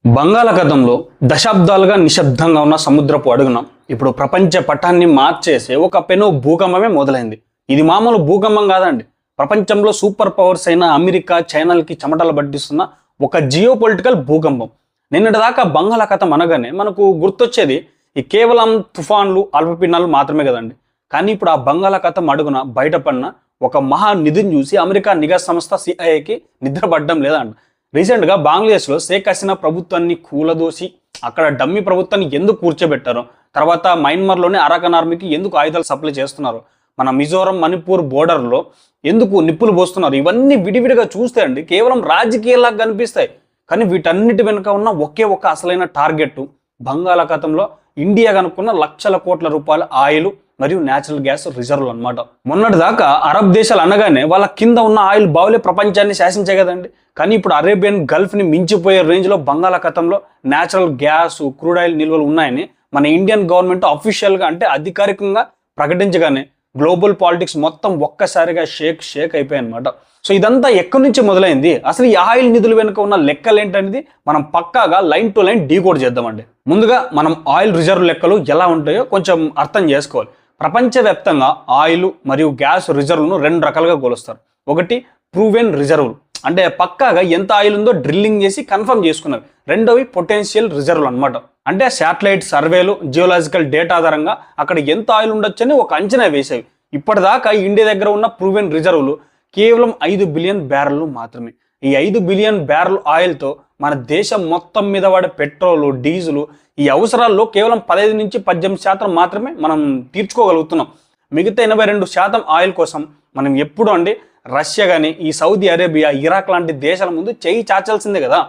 బంగాళాఖాతంలో దశాబ్దాలుగా నిశ్శబ్దంగా ఉన్న సముద్రపు అడుగున ఇప్పుడు ప్రపంచ పటాన్ని మార్చేసే ఒక పెను భూకంపమే మొదలైంది. ఇది మామూలు భూకంపం కాదండి. ప్రపంచంలో సూపర్ పవర్స్ అయిన అమెరికా, చైనాలకి చెమటలు పట్టిస్తున్న ఒక జియో పొలిటికల్ భూకంపం. నిన్నటిదాకా బంగాళాఖాతం అనగానే మనకు గుర్తొచ్చేది ఈ కేవలం తుఫాన్లు, అల్పపీడనాలు మాత్రమే కదండి. కానీ ఇప్పుడు ఆ బంగాళాఖాతం అడుగున బయటపడిన ఒక మహా నిధిని చూసి అమెరికా నిఘా సంస్థ సిఐఏకి నిద్రపడడం లేదంట. రీసెంట్గా బంగ్లాదేశ్లో షేక్ హసీనా ప్రభుత్వాన్ని కూలదోసి అక్కడ డమ్మీ ప్రభుత్వాన్ని ఎందుకు కూర్చోబెట్టారో, తర్వాత మయన్మార్లోని అరాకన్ ఆర్మీకి ఎందుకు ఆయుధాలు సప్లై చేస్తున్నారు, మన మిజోరం, మణిపూర్ బోర్డర్లో ఎందుకు నిప్పులు పోస్తున్నారు, ఇవన్నీ విడివిడిగా చూస్తే అండి కేవలం రాజకీయాలాగా కనిపిస్తాయి. కానీ వీటన్నిటి వెనుక ఉన్న ఒకే ఒక అసలైన టార్గెట్ బంగాళాఖాతంలో ఇండియా కనుక్కున్న లక్షల కోట్ల రూపాయల ఆయిల్ మరియు న్యాచురల్ గ్యాస్ రిజర్వ్లు అనమాట. మొన్నటి దాకా అరబ్ దేశాలు అనగానే వాళ్ళ కింద ఉన్న ఆయిల్ బావులే ప్రపంచాన్ని శాసించే కదండి. కానీ ఇప్పుడు అరేబియన్ గల్ఫ్ ని మించిపోయే రేంజ్ లో బంగాళాఖాతంలో న్యాచురల్ గ్యాస్, క్రూడ్ ఆయిల్ నిల్వలు ఉన్నాయని మన ఇండియన్ గవర్నమెంట్ అఫీషియల్ గా అంటే అధికారికంగా ప్రకటించగానే గ్లోబల్ పాలిటిక్స్ మొత్తం ఒక్కసారిగా షేక్ అయిపోయాయి అనమాట. సో ఇదంతా ఎక్కడి నుంచి మొదలైంది, అసలు ఈ ఆయిల్ నిధుల వెనుక ఉన్న లెక్కలు ఏంటనేది మనం పక్కాగా లైన్ టు లైన్ డీకోడ్ చేద్దామండి. ముందుగా మనం ఆయిల్ రిజర్వ్ లెక్కలు ఎలా ఉంటాయో కొంచెం అర్థం చేసుకోవాలి. ప్రపంచవ్యాప్తంగా ఆయిల్ మరియు గ్యాస్ రిజర్వ్లను రెండు రకాలుగా కొలుస్తారు. ఒకటి ప్రూవెన్ రిజర్వ్లు, అంటే పక్కాగా ఎంత ఆయిల్ ఉందో డ్రిల్లింగ్ చేసి కన్ఫర్మ్ చేసుకున్నారు. రెండోవి పొటెన్షియల్ రిజర్వ్లు అనమాట, అంటే శాటిలైట్ సర్వేలు, జియోలాజికల్ డేటా ఆధారంగా అక్కడ ఎంత ఆయిల్ ఉండొచ్చని ఒక అంచనా వేసేవి. ఇప్పటిదాకా ఇండియా దగ్గర ఉన్న ప్రూవెన్ రిజర్వ్లు కేవలం 5 బిలియన్ బ్యారెల్లు మాత్రమే. ఈ 5 బిలియన్ బ్యారెల్ ఆయిల్తో మన దేశం మొత్తం మీద వాడే పెట్రోలు, డీజిలు ఈ అవసరాల్లో కేవలం 15 నుంచి 18% మాత్రమే మనం తీర్చుకోగలుగుతున్నాం. మిగతా 82% ఆయిల్ కోసం మనం ఎప్పుడు అండి రష్యా కానీ, ఈ సౌదీ అరేబియా, ఇరాక్ లాంటి దేశాల ముందు చేయి చాచాల్సిందే కదా.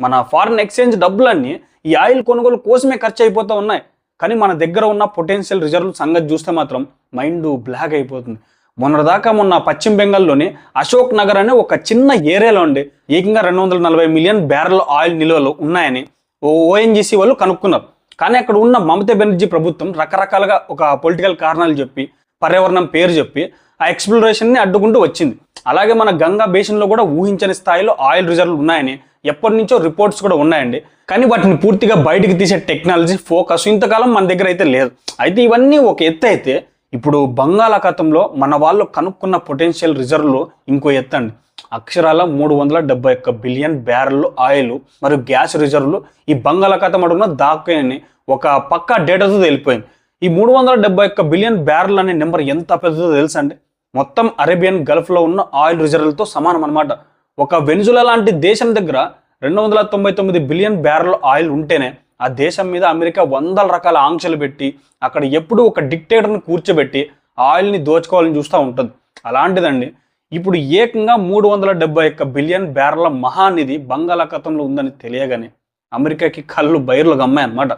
మన ఫారిన్ ఎక్స్చేంజ్ డబ్బులన్నీ ఈ ఆయిల్ కొనుగోలు కోసమే ఖర్చు అయిపోతూ ఉన్నాయి. కానీ మన దగ్గర ఉన్న పొటెన్షియల్ రిజర్వ్ సంగతి చూస్తే మాత్రం మైండ్ బ్లాక్ అయిపోతుంది. మొన్న పశ్చిమ బెంగాల్లోని అశోక్ నగర్ అనే ఒక చిన్న ఏరియాలో ఉండి ఏకంగా 240 మిలియన్ బ్యారెల్ ఆయిల్ నిల్వలు ఉన్నాయని ఓఎన్జీసీ వాళ్ళు కనుక్కున్నారు. కానీ అక్కడ ఉన్న మమతా బెనర్జీ ప్రభుత్వం రకరకాలుగా ఒక పొలిటికల్ కారణాలు చెప్పి, పర్యావరణం పేరు చెప్పి ఆ ఎక్స్ప్లోరేషన్ని అడ్డుకుంటూ వచ్చింది. అలాగే మన గంగా బేసిన్లో కూడా ఊహించని స్థాయిలో ఆయిల్ రిజర్వ్లు ఉన్నాయని ఎప్పటి నుంచో రిపోర్ట్స్ కూడా ఉన్నాయండి. కానీ వాటిని పూర్తిగా బయటికి తీసే టెక్నాలజీ, ఫోకస్ ఇంతకాలం మన దగ్గర అయితే లేదు. అయితే ఇవన్నీ ఒక ఎత్తు అయితే ఇప్పుడు బంగాళాఖాతంలో మన వాళ్ళు కనుక్కున్న పొటెన్షియల్ రిజర్వ్లు ఇంకో ఎత్తండి. అక్షరాల 371 బిలియన్ బ్యారెల్ ఆయిల్ మరియు గ్యాస్ రిజర్వ్లు ఈ బంగాళాఖాతం అడుగున దాక్కుని ఒక పక్కా డేటాతో తెలిపోయింది. ఈ 371 బిలియన్ బ్యారెల్ అనే నెంబర్ ఎంత పెద్దదో తెలుసా అండి? మొత్తం అరేబియన్ గల్ఫ్లో ఉన్న ఆయిల్ రిజర్వ్లతో సమానం అనమాట. ఒక వెనిజులా లాంటి దేశం దగ్గర 299 బిలియన్ బ్యారెల్ ఆయిల్ ఉంటేనే ఆ దేశం మీద అమెరికా వందల రకాల ఆంక్షలు పెట్టి అక్కడ ఎప్పుడూ ఒక డిక్టేటర్ని కూర్చోబెట్టి ఆయిల్ని దోచుకోవాలని చూస్తూ ఉంటుంది. అలాంటిదండి ఇప్పుడు ఏకంగా 371 బిలియన్ బ్యారెల మహానిధి బంగాళాఖాతంలో ఉందని తెలియగానే అమెరికాకి కళ్ళు బైర్లు గమ్మాయి అనమాట.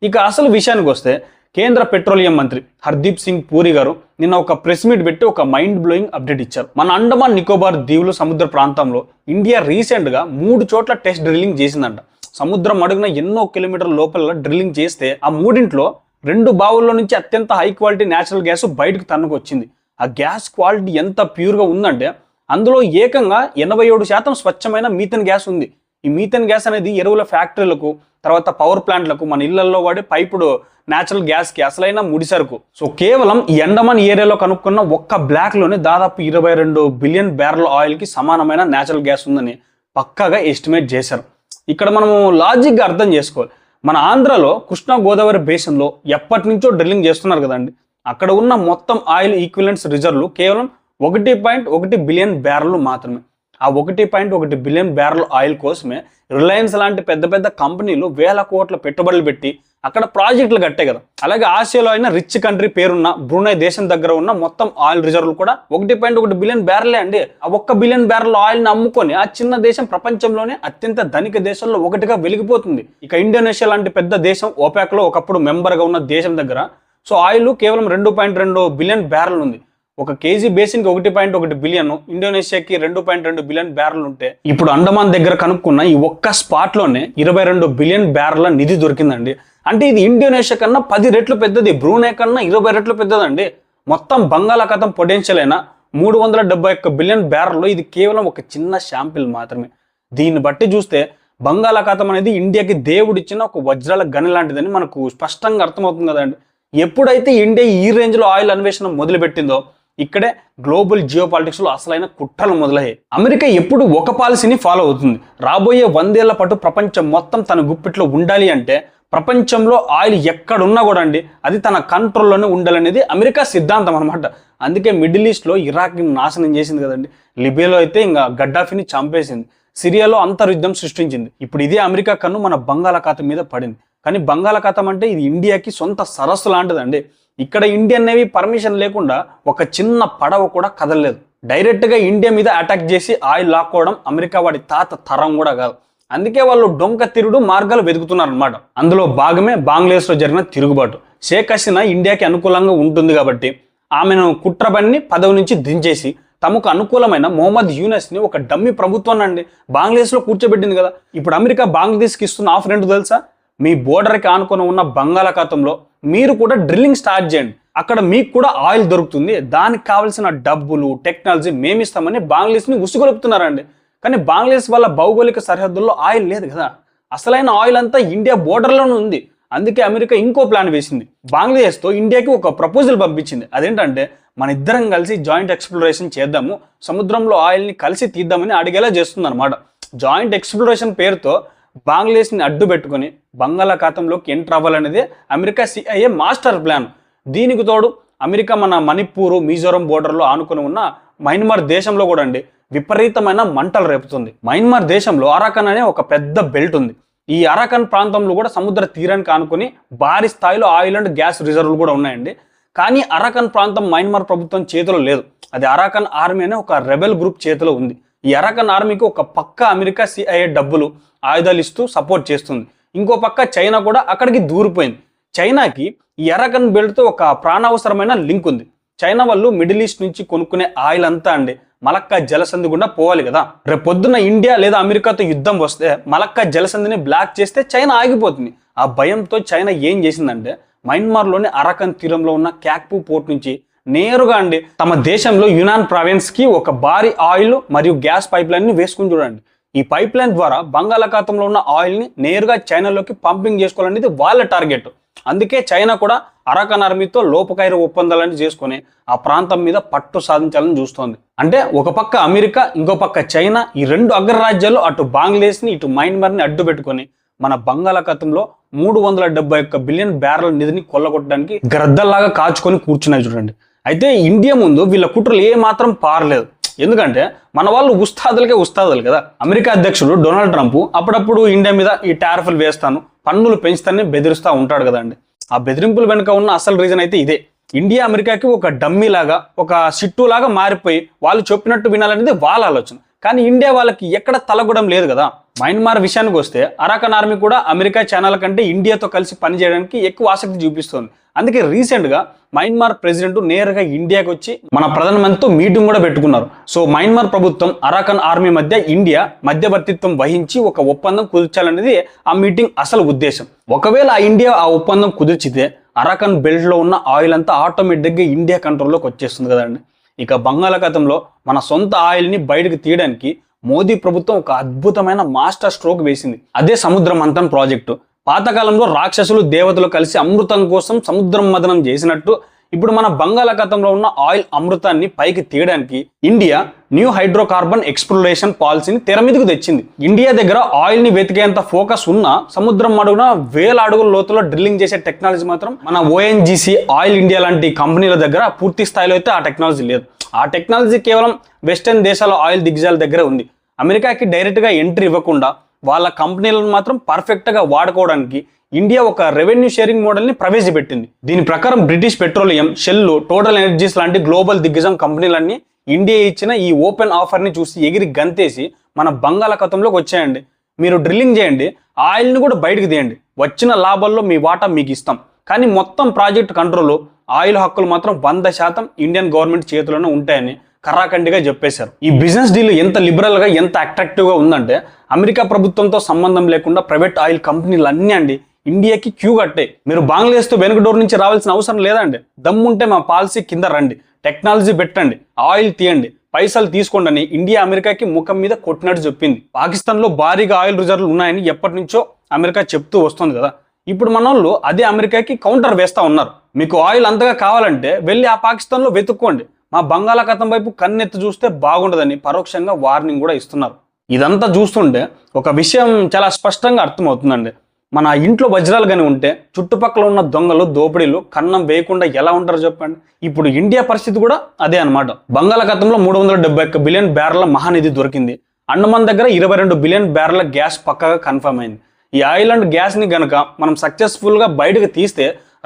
ఇక అసలు విషయానికి వస్తే కేంద్ర పెట్రోలియం మంత్రి హర్దీప్ సింగ్ పూరి గారు నిన్న ఒక ప్రెస్ మీట్ పెట్టి ఒక మైండ్ బ్లోయింగ్ అప్డేట్ ఇచ్చారు. మన అండమాన్ నికోబార్ దీవులు సముద్ర ప్రాంతంలో ఇండియా రీసెంట్గా 3 చోట్ల టెస్ట్ డ్రిల్లింగ్ చేసిందంట. సముద్రం అడుగున ఎన్నో కిలోమీటర్ల లోపల డ్రిల్లింగ్ చేస్తే ఆ 3 2 బావుల్లో నుంచి అత్యంత హై క్వాలిటీ న్యాచురల్ గ్యాస్ బయటకు తన్నుకొచ్చింది. ఆ గ్యాస్ క్వాలిటీ ఎంత ప్యూర్గా ఉందంటే అందులో ఏకంగా 87% స్వచ్ఛమైన మీథేన్ గ్యాస్ ఉంది. ఈ మీథేన్ గ్యాస్ అనేది ఎరువుల ఫ్యాక్టరీలకు, తర్వాత పవర్ ప్లాంట్లకు, మన ఇళ్లలో వాడే పైపుడు న్యాచురల్ గ్యాస్కి అసలైన ముడిసరుకు. సో కేవలం ఈ అండమాన్ ఏరియాలో కనుక్కున్న ఒక్క బ్లాక్లోనే దాదాపు 22 బిలియన్ బ్యారెల్ ఆయిల్కి సమానమైన న్యాచురల్ గ్యాస్ ఉందని పక్కాగా ఎస్టిమేట్ చేశారు. ఇక్కడ మనము లాజిక్గా అర్థం చేసుకోవాలి. మన ఆంధ్రలో కృష్ణా గోదావరి బేసిన్లో ఎప్పటి నుంచో డ్రిల్లింగ్ చేస్తున్నారు కదండి. అక్కడ ఉన్న మొత్తం ఆయిల్ ఈక్విలెంట్స్ రిజర్వ్లు కేవలం 1.1 బిలియన్ బ్యారెల్ మాత్రమే. ఆ 1.1 బిలియన్ బ్యారెల్ ఆయిల్ కోసమే రిలయన్స్ లాంటి పెద్ద పెద్ద కంపెనీలు వేల కోట్ల పెట్టుబడులు పెట్టి అక్కడ ప్రాజెక్టులు కట్టే కదా. అలాగే ఆసియాలో అయిన రిచ్ కంట్రీ పేరున్న బ్రూనై దేశం దగ్గర ఉన్న మొత్తం ఆయిల్ రిజర్వ్లు కూడా 1.1 బిలియన్ బ్యారెలే అండి. ఆ 1 బిలియన్ బ్యారెల్ ఆయిల్ని అమ్ముకొని ఆ చిన్న దేశం ప్రపంచంలోనే అత్యంత ధనిక దేశాల్లో ఒకటిగా వెలిగిపోతుంది. ఇక ఇండోనేషియా లాంటి పెద్ద దేశం, ఓపాక్లో ఒకప్పుడు మెంబర్గా ఉన్న దేశం దగ్గర సో ఆయిల్ కేవలం 2.2 బిలియన్ బ్యారెల్ ఉంది. ఒక కేజీ బేసిన్కి 1.1 బిలియన్, ఇండోనేషియాకి 2.2 బిలియన్ బ్యారెల్ ఉంటే ఇప్పుడు అండమాన్ దగ్గర కనుక్కున్న ఈ ఒక్క స్పాట్లోనే 22 బిలియన్ బ్యారెల నిధి దొరికిందండి. అంటే ఇది ఇండోనేషియా కన్నా 10 రెట్లు పెద్దది, బ్రూనై కన్నా 20 రెట్లు పెద్దదండి. మొత్తం బంగాళాఖాతం పొటెన్షియల్ అయిన 371 బిలియన్ బ్యారెల్లో ఇది కేవలం ఒక చిన్న శాంపిల్ మాత్రమే. దీన్ని బట్టి చూస్తే బంగాళాఖాతం అనేది ఇండియాకి దేవుడిచ్చిన ఒక వజ్రాల గని లాంటిదని మనకు స్పష్టంగా అర్థమవుతుంది కదండి. ఎప్పుడైతే ఇండియా ఈ రేంజ్లో ఆయిల్ అన్వేషణ మొదలుపెట్టిందో ఇక్కడే గ్లోబల్ జియో పాలిటిక్స్లో అసలైన కుట్రలు మొదలయ్యాయి. అమెరికా ఎప్పుడు ఒక పాలసీని ఫాలో అవుతుంది. రాబోయే 100 ఏళ్ల పాటు ప్రపంచం మొత్తం తన గుప్పిట్లో ఉండాలి అంటే ప్రపంచంలో ఆయిల్ ఎక్కడున్నా కూడా అండి అది తన కంట్రోల్లోనే ఉండాలనేది అమెరికా సిద్ధాంతం అనమాట. అందుకే మిడిల్ ఈస్ట్లో ఇరాక్ని నాశనం చేసింది కదండి, లిబియాలో అయితే ఇంకా గడ్డాఫీని చంపేసింది, సిరియాలో అంతర్యుద్ధం సృష్టించింది. ఇప్పుడు ఇదే అమెరికా కన్ను మన బంగాళాఖాతం మీద పడింది. కానీ బంగాళాఖాతం అంటే ఇది ఇండియాకి సొంత సరస్సు లాంటిదండి. ఇక్కడ ఇండియన్ నేవీ పర్మిషన్ లేకుండా ఒక చిన్న పడవ కూడా కదలలేదు. డైరెక్ట్గా ఇండియా మీద అటాక్ చేసి ఆయిల్ లాక్కోవడం అమెరికా వాడి తాత తరం కూడా కాదు. అందుకే వాళ్ళు డొంక తిరుడు మార్గాలు వెతుకుతున్నారు అనమాట. అందులో భాగమే బంగ్లాదేశ్లో జరిగిన తిరుగుబాటు. షేక్ హసీనా ఇండియాకి అనుకూలంగా ఉంటుంది కాబట్టి ఆమెను కుట్రబన్ని పదవి నుంచి దించేసి తమకు అనుకూలమైన మొహమ్మద్ యూనస్ని ఒక డమ్మి ప్రభుత్వాన్ని అండి బంగ్లాదేశ్లో కూర్చోబెట్టింది కదా. ఇప్పుడు అమెరికా బంగ్లాదేశ్కి ఇస్తున్న ఆఫర్ ఏంటో తెలుసా? మీ బోర్డర్కి ఆనుకొని ఉన్న బంగాళాఖాతంలో మీరు కూడా డ్రిల్లింగ్ స్టార్ట్ చేయండి, అక్కడ మీకు కూడా ఆయిల్ దొరుకుతుంది, దానికి కావాల్సిన డబ్బులు టెక్నాలజీ మేమిస్తామని బంగ్లాదేశ్ని ఉసుగొలుపుతున్నారండి. కానీ బంగ్లాదేశ్ వాళ్ళ భౌగోళిక సరిహద్దుల్లో ఆయిల్ లేదు కదా, అసలైన ఆయిల్ అంతా ఇండియా బోర్డర్లోనే ఉంది. అందుకే అమెరికా ఇంకో ప్లాన్ వేసింది. బంగ్లాదేశ్తో ఇండియాకి ఒక ప్రపోజల్ పంపించింది. అదేంటంటే మన ఇద్దరం కలిసి జాయింట్ ఎక్స్ప్లోరేషన్ చేద్దాము, సముద్రంలో ఆయిల్ని కలిసి తీద్దామని అడిగేలా చేస్తుంది అనమాట. జాయింట్ ఎక్స్ప్లోరేషన్ పేరుతో బంగ్లాదేశ్ని అడ్డు పెట్టుకుని బంగాళాఖాతంలోకి ఎంటర్ అవ్వాలనేది అమెరికా CIA మాస్టర్ ప్లాన్. దీనికి తోడు అమెరికా మన మణిపూర్ మిజోరం బోర్డర్లో ఆనుకుని ఉన్న మయన్మార్ దేశంలో కూడా అండి విపరీతమైన మంటలు రేపుతుంది. మయన్మార్ దేశంలో అరాకన్ అనే ఒక పెద్ద బెల్ట్ ఉంది. ఈ అరాకన్ ప్రాంతంలో కూడా సముద్ర తీరానికి ఆనుకుని భారీ స్థాయిలో ఆయిల్ అండ్ గ్యాస్ రిజర్వులు కూడా ఉన్నాయండి. కానీ అరాకన్ ప్రాంతం మయన్మార్ ప్రభుత్వం చేతిలో లేదు, అది అరాకన్ ఆర్మీ అనే ఒక రెబెల్ గ్రూప్ చేతిలో ఉంది. ఈ అరాకన్ ఆర్మీకి ఒక పక్క అమెరికా CIA డబ్బులు ఆయుధాలు ఇస్తూ సపోర్ట్ చేస్తుంది, ఇంకో పక్క చైనా కూడా అక్కడికి దూరిపోయింది. చైనాకి ఈ అరాకన్ బెల్ట్తో ఒక ప్రాణావసరమైన లింక్ ఉంది. చైనా వాళ్ళు మిడిల్ ఈస్ట్ నుంచి కొనుక్కునే ఆయిల్ అంతా అండి మలక్కా జలసంధి గుండా పోవాలి కదా. రేపు పొద్దున్న ఇండియా లేదా అమెరికాతో యుద్ధం వస్తే మలక్కా జలసంధిని బ్లాక్ చేస్తే చైనా ఆగిపోతుంది. ఆ భయంతో చైనా ఏం చేసిందంటే మయన్మార్లోని అరాకన్ తీరంలో ఉన్న క్యాక్పు పోర్ట్ నుంచి నేరుగా అండి తమ దేశంలో యునాన్ ప్రావిన్స్కి ఒక భారీ ఆయిల్ మరియు గ్యాస్ పైప్ లైన్ని వేసుకుని చూడండి. ఈ పైప్ లైన్ ద్వారా బంగాళాఖాతంలో ఉన్న ఆయిల్ని నేరుగా చైనాలోకి పంపింగ్ చేసుకోవాలనేది వాళ్ళ టార్గెట్. అందుకే చైనా కూడా అరాకన్ ఆర్మీతో లోపకైర ఒప్పందాలను చేసుకుని ఆ ప్రాంతం మీద పట్టు సాధించాలని చూస్తోంది. అంటే ఒక పక్క అమెరికా, ఇంకో పక్క చైనా, ఈ రెండు అగ్రరాజ్యాలు అటు బంగ్లాదేశ్ని ఇటు మయన్మార్ని అడ్డు పెట్టుకొని మన బంగాళాఖాతంలో 371 బిలియన్ బ్యారెల్ నిధిని కొల్లగొట్టడానికి గ్రద్దల్లాగా కాచుకొని కూర్చున్నాయి చూడండి. అయితే ఇండియా ముందు వీళ్ళ కుట్రలు ఏ మాత్రం పారలేదు. ఎందుకంటే మన వాళ్ళు ఉస్తాదులకే ఉస్తాదులు కదా. అమెరికా అధ్యక్షుడు డొనాల్డ్ ట్రంప్ అప్పుడప్పుడు ఇండియా మీద ఈ టారిఫ్లు వేస్తాను, పన్నులు పెంచుతానని బెదిరిస్తూ ఉంటాడు కదండి. ఆ బెదిరింపుల వెనుక ఉన్న అసలు రీజన్ అయితే ఇదే. ఇండియా అమెరికాకి ఒక డమ్మీ లాగా, ఒక సిట్టు లాగా మారిపోయి వాళ్ళు చెప్పినట్టు వినాలనేది వాళ్ళ ఆలోచన. కానీ ఇండియా వాళ్ళకి ఎక్కడ తలగడం లేదు కదా. మయన్మార్ విషయానికి వస్తే అరాకన్ ఆర్మీ కూడా అమెరికా ఛానల్ కంటే ఇండియాతో కలిసి పనిచేయడానికి ఎక్కువ ఆసక్తి చూపిస్తుంది. అందుకే రీసెంట్గా మయన్మార్ ప్రెసిడెంట్ నేరుగా ఇండియాకి వచ్చి మన ప్రధానమంత్రితో మీటింగ్ కూడా పెట్టుకున్నారు. సో మయన్మార్ ప్రభుత్వం అరాకన్ ఆర్మీ మధ్య ఇండియా మధ్యవర్తిత్వం వహించి ఒక ఒప్పందం కుదిర్చాలనేది ఆ మీటింగ్ అసలు ఉద్దేశం. ఒకవేళ ఆ ఇండియా ఆ ఒప్పందం కుదిర్చితే అరాకన్ బెల్ట్లో ఉన్న ఆయిల్ అంతా ఆటోమేటిక్గా ఇండియా కంట్రోల్లోకి వచ్చేస్తుంది కదండి. ఇక బంగాళాఖాతంలో మన సొంత ఆయిల్ని బయటకు తీయడానికి మోదీ ప్రభుత్వం ఒక అద్భుతమైన మాస్టర్ స్ట్రోక్ వేసింది. అదే సముద్ర మంథన్ ప్రాజెక్టు. పాతకాలంలో రాక్షసులు దేవతలు కలిసి అమృతం కోసం సముద్రం మదనం చేసినట్టు ఇప్పుడు మన బంగాళాఖాతంలో ఉన్న ఆయిల్ అమృతాన్ని పైకి తీయడానికి ఇండియా న్యూ హైడ్రోకార్బన్ ఎక్స్ప్లోరేషన్ పాలసీని తెర మీదకు తెచ్చింది. ఇండియా దగ్గర ఆయిల్ ని వెతికేంత ఫోకస్ ఉన్న సముద్రం అడుగున 1000 అడుగుల లోతులో డ్రిల్లింగ్ చేసే టెక్నాలజీ మాత్రం మన ONGC ఆయిల్ ఇండియా లాంటి కంపెనీల దగ్గర పూర్తి స్థాయిలో అయితే ఆ టెక్నాలజీ లేదు. ఆ టెక్నాలజీ కేవలం వెస్టర్న్ దేశాల ఆయిల్ దిగ్గజాల దగ్గర ఉంది. అమెరికాకి డైరెక్ట్గా ఎంట్రీ ఇవ్వకుండా వాళ్ళ కంపెనీలను మాత్రం పర్ఫెక్ట్గా వాడుకోవడానికి ఇండియా ఒక రెవెన్యూ షేరింగ్ మోడల్ని ప్రవేశపెట్టింది. దీని ప్రకారం British Petroleum, Shell, Total Energies లాంటి గ్లోబల్ దిగ్గజం కంపెనీలన్నీ ఇండియా ఇచ్చిన ఈ ఓపెన్ ఆఫర్ని చూసి ఎగిరి గంతేసి మన బంగాళాఖాతంలోకి వచ్చాయండి. మీరు డ్రిల్లింగ్ చేయండి, ఆయిల్ని కూడా బయటకు తీయండి, వచ్చిన లాభాల్లో మీ వాటా మీకు ఇస్తాం. కానీ మొత్తం ప్రాజెక్ట్ కంట్రోల్, ఆయిల్ హక్కులు మాత్రం 100% ఇండియన్ గవర్నమెంట్ చేతిలోనే ఉంటాయని కరాఖండిగా చెప్పేశారు. ఈ బిజినెస్ డీల్ ఎంత లిబరల్గా, ఎంత అట్రాక్టివ్గా ఉందంటే అమెరికా ప్రభుత్వంతో సంబంధం లేకుండా ప్రైవేట్ ఆయిల్ కంపెనీలు అన్నీ అండి ఇండియాకి క్యూ కట్టే. మీరు బంగ్లాదేశ్తో వెనుక డోర్ నుంచి రావాల్సిన అవసరం లేదండి. దమ్ముంటే మా పాలసీ కింద రండి, టెక్నాలజీ పెట్టండి, ఆయిల్ తీయండి, పైసలు తీసుకోండి అని ఇండియా అమెరికాకి ముఖం మీద కొట్టినట్టు చెప్పింది. పాకిస్తాన్లో భారీగా ఆయిల్ రిజర్వ్లు ఉన్నాయని ఎప్పటి నుంచో అమెరికా చెప్తూ వస్తుంది కదా. ఇప్పుడు మన వాళ్ళు అదే అమెరికాకి కౌంటర్ వేస్తా ఉన్నారు. మీకు ఆయిల్ అంతగా కావాలంటే వెళ్ళి ఆ పాకిస్తాన్లో వెతుక్కోండి, మా బంగాళాఖాతం వైపు కన్నెత్తి చూస్తే బాగుండదని పరోక్షంగా వార్నింగ్ కూడా ఇస్తున్నారు. ఇదంతా చూస్తుంటే ఒక విషయం చాలా స్పష్టంగా అర్థమవుతుందండి. మన ఇంట్లో వజ్రాలు కానీ ఉంటే చుట్టుపక్కల ఉన్న దొంగలు, దోపిడీలు కన్నం వేయకుండా ఎలా ఉంటారో చెప్పండి. ఇప్పుడు ఇండియా పరిస్థితి కూడా అదే అనమాట. బంగాళాఖాతంలో 371 బిలియన్ బ్యారెల మహానిధి దొరికింది. అండమాన్ దగ్గర 22 బిలియన్ బ్యారెల గ్యాస్ పక్కగా కన్ఫర్మ్ అయింది. ఈ ఆయిల్ అండ్ గ్యాస్ని గనక మనం సక్సెస్ఫుల్గా బయటకు తీస్తే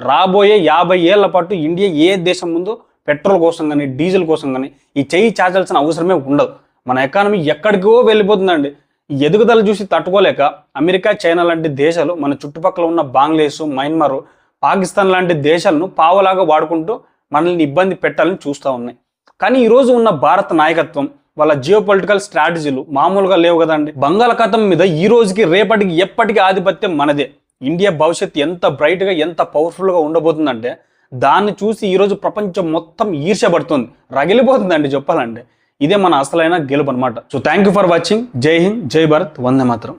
రాబోయే 50 ఏళ్ల పాటు ఇండియా ఏ దేశం ముందు పెట్రోల్ కోసం కానీ డీజిల్ కోసం కానీ ఈ చెయ్యి చాచాల్సిన అవసరమే ఉండదు. మన ఎకానమీ ఎక్కడికో వెళ్ళిపోతుందండి. ఈ ఎదుగుదల చూసి తట్టుకోలేక అమెరికా, చైనా లాంటి దేశాలు మన చుట్టుపక్కల ఉన్న బంగ్లాదేశ్, మయన్మార్, పాకిస్తాన్ లాంటి దేశాలను పావలాగా వాడుకుంటూ మనల్ని ఇబ్బంది పెట్టాలని చూస్తూ ఉన్నాయి. కానీ ఈరోజు ఉన్న భారత నాయకత్వం, వాళ్ళ జియోపొలిటికల్ స్ట్రాటజీలు మామూలుగా లేవు కదండి. బంగాళాఖాతం మీద ఈ రోజుకి రేపటికి ఎప్పటికీ ఆధిపత్యం మనదే. ఇండియా భవిష్యత్తు ఎంత బ్రైట్గా, ఎంత పవర్ఫుల్గా ఉండబోతుందంటే దాన్ని చూసి ఈరోజు ప్రపంచం మొత్తం ఈర్ష్యపడుతుంది, రగిలిపోతుందండి చెప్పాలంటే. ఇదే మన అసలైన గెలుపు అనమాట. So thank you for watching. జై హింద్, జై భారత్, వందే మాతరం.